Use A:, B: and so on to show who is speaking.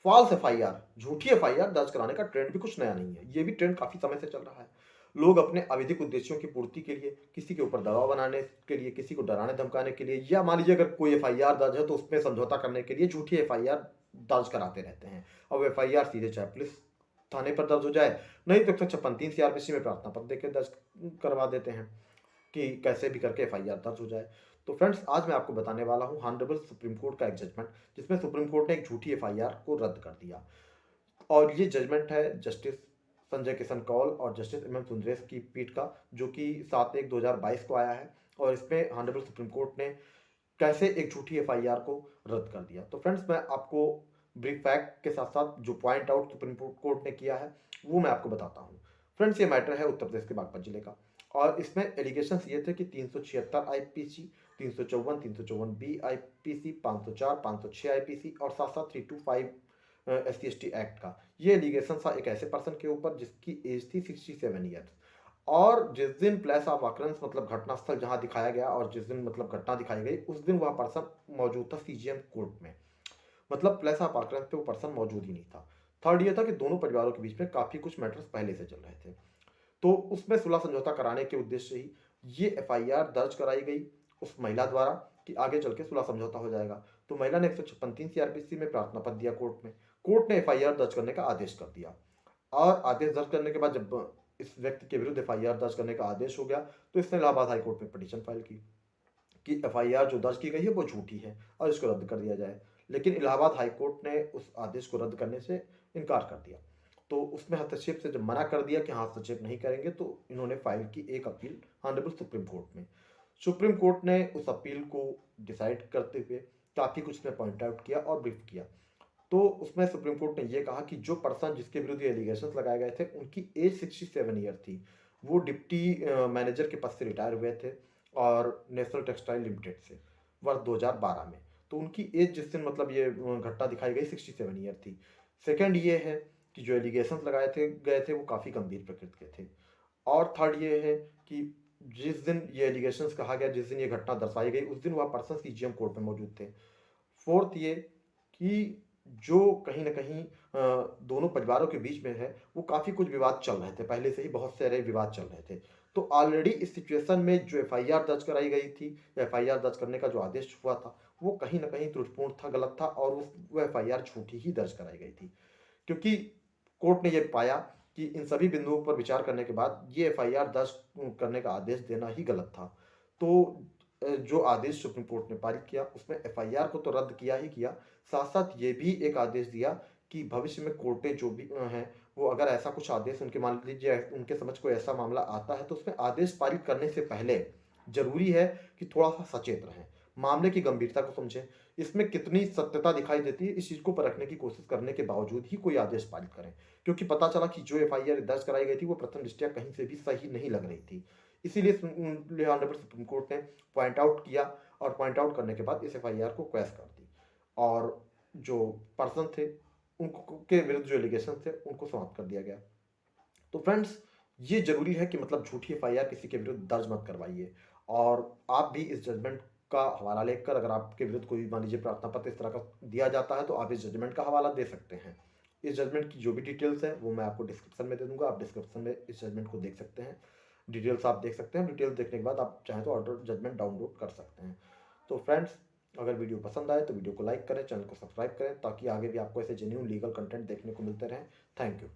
A: Falls FIR, झूठी FIR दर्ज कराने का ट्रेंड भी कुछ नया नहीं है। ये भी ट्रेंड काफ़ी समय से चल रहा है। लोग अपने अवैधिक उद्देश्यों की पूर्ति के लिए, किसी के ऊपर दबाव बनाने के लिए, किसी को डराने-धमकाने के लिए या मान लीजिए अगर कोई एफआईआर दर्ज है तो उसमें समझौता करने के लिए झूठी एफआईआर दर्ज कराते रहते हैं। अब एफआईआर सीधे चाहे पुलिस थाने पर दर्ज हो जाए, नहीं तो 156 सीआरपीसी में प्रार्थना पत्र देके दर्ज करवा देते हैं कि कैसे भी करके एफआईआर दर्ज हो जाए। तो फ्रेंड्स, आज मैं आपको बताने वाला हूँ हॉनरेबल सुप्रीम कोर्ट का एक जजमेंट, जिसमें सुप्रीम कोर्ट ने एक झूठी एफआईआर को रद्द कर दिया। और ये जजमेंट है जस्टिस संजय किशन कौल और जस्टिस एम एम सुंदरेश की पीठ का, जो कि 7/1/2022 को आया है। और इसमें ऑनरेबल सुप्रीम कोर्ट ने कैसे एक झूठी एफआईआर को रद्द कर दिया। तो फ्रेंड्स, मैं आपको ब्रीफ फैक्ट के साथ साथ जो पॉइंट आउट सुप्रीम कोर्ट ने किया है वो मैं आपको बताता हूँ। फ्रेंड्स, ये मैटर है उत्तर प्रदेश के बागपत जिले का। और इसमें एलिगेशंस ये थे कि 376 आईपीसी, 354, 354 बी आईपीसी, 504, 506 आईपीसी और साथ साथ 325 SC/ST एक्ट का ये एलिगेशन था एक ऐसे पर्सन के ऊपर जिसकी एज थी 67 ईयर्स। और जिस दिन प्लेस ऑफ ऑकरेंस मतलब घटनास्थल जहां दिखाया गया और जिस दिन मतलब घटना दिखाई गई, उस दिन वह पर्सन मौजूद था सीजीएम कोर्ट में। मतलब प्लेस ऑफ ऑकरेंस पे वो पर्सन मौजूद ही नहीं था। थर्ड ये था कि दोनों परिवारों के बीच में काफी कुछ मैटर्स पहले से चल रहे थे, तो उसमें सुलह समझौता कराने के उद्देश्य से ही ये एफआईआर दर्ज कराई गई उस महिला द्वारा कि आगे चल के सुलह समझौता हो जाएगा। तो महिला ने 156 सीआरपीसी में प्रार्थना पत्र दिया कोर्ट में। कोर्ट ने एफआईआर दर्ज करने का आदेश कर दिया। और आदेश दर्ज करने के बाद जब इस व्यक्ति के विरुद्ध एफआईआर दर्ज करने का आदेश हो गया, तो इसने इलाहाबाद हाई कोर्ट में पिटीशन फाइल की कि एफआईआर जो दर्ज की गई है वो झूठी है और इसको रद्द कर दिया जाए। लेकिन इलाहाबाद हाई कोर्ट ने उस आदेश को रद्द करने से इनकार कर दिया। तो उसमें हस्तक्षेप से जब मना कर दिया कि हाँ हस्तक्षेप नहीं करेंगे, तो इन्होंने फाइल की एक अपील ऑनरेबल सुप्रीम कोर्ट में। सुप्रीम कोर्ट ने उस अपील को डिसाइड करते हुए काफ़ी कुछ उसमें पॉइंट आउट किया और ब्रीफ किया। तो उसमें सुप्रीम कोर्ट ने यह कहा कि जो पर्सन जिसके विरुद्ध ये एलिगेशन लगाए गए थे उनकी एज 67 ईयर थी। वो डिप्टी मैनेजर के पद से रिटायर हुए थे और नेशनल टेक्सटाइल लिमिटेड से वर्ष 2012 में। तो उनकी एज जिस दिन मतलब ये घटना दिखाई गई 67 ईयर थी। सेकंड ये है कि जो एलिगेशन लगाए थे गए थे वो काफ़ी गंभीर प्रकृति के थे। और थर्ड ये है कि जिस दिन ये एलिगेशंस कहा गया, जिस दिन ये घटना दर्शाई गई, उस दिन वह पर्सन सीजीएम कोर्ट में मौजूद थे। फोर्थ ये कि जो कहीं न कहीं दोनों परिवारों के बीच में है, वो काफ़ी कुछ विवाद चल रहे थे, पहले से ही बहुत सारे विवाद चल रहे थे। तो ऑलरेडी इस सिचुएशन में जो एफआईआर दर्ज कराई गई थी, एफआईआर दर्ज करने का जो आदेश हुआ था, वो कहीं न कहीं त्रुटिपूर्ण था, गलत था और वो एफआईआर झूठी ही दर्ज कराई गई थी। क्योंकि कोर्ट ने ये पाया कि इन सभी बिंदुओं पर विचार करने के बाद ये एफआईआर दर्ज करने का आदेश देना ही गलत था। तो जो आदेश सुप्रीम कोर्ट ने पारित किया उसमें एफआईआर को तो रद्द किया ही किया, साथ-साथ ये भी एक आदेश दिया कि भविष्य में कोर्टें जो भी हैं, वो अगर ऐसा कुछ आदेश उनके मान लीजिए उनके समझ कोई ऐसा मामला आता है तो उसमें आदेश पारित करने से पहले ज़रूरी है कि थोड़ा-सा सचेत रहें, मामले की गंभीरता को समझें, इसमें कितनी सत्यता दिखाई देती है इस चीज़ को परखने की कोशिश करने के बावजूद ही कोई आदेश पारित करें। क्योंकि पता चला कि जो एफआईआर दर्ज कराई गई थी वो प्रथम दृष्टया कहीं से भी सही नहीं लग रही थी। इसीलिए ऑनरेबल सुप्रीम कोर्ट ने पॉइंट आउट किया और पॉइंट आउट करने के बाद इस एफआईआर को क्वैश कर दी और जो पर्सन थे उनको के विरुद्ध जो एलिगेशन थे उनको समाप्त कर दिया गया। तो फ्रेंड्स, ये ज़रूरी है कि मतलब झूठी एफआईआर किसी के विरुद्ध दर्ज मत करवाइए। और आप भी इस जजमेंट का हवाला लेकर अगर आपके विरुद्ध कोई मान लीजिए प्रार्थना पत्र इस तरह का दिया जाता है तो आप इस जजमेंट का हवाला दे सकते हैं। इस जजमेंट की जो भी डिटेल्स है वो मैं आपको डिस्क्रिप्शन में दे दूंगा, आप डिस्क्रिप्शन में इस जजमेंट को देख सकते हैं। डिटेल्स आप देख सकते हैं, डिटेल्स देखने के बाद आप चाहें तो ऑर्डर जजमेंट डाउनलोड कर सकते हैं। तो फ्रेंड्स, अगर वीडियो पसंद आए तो वीडियो को लाइक करें, चैनल को सब्सक्राइब करें ताकि आगे भी आपको ऐसे जेन्युइन लीगल कंटेंट देखने को मिलते रहें। Thank you.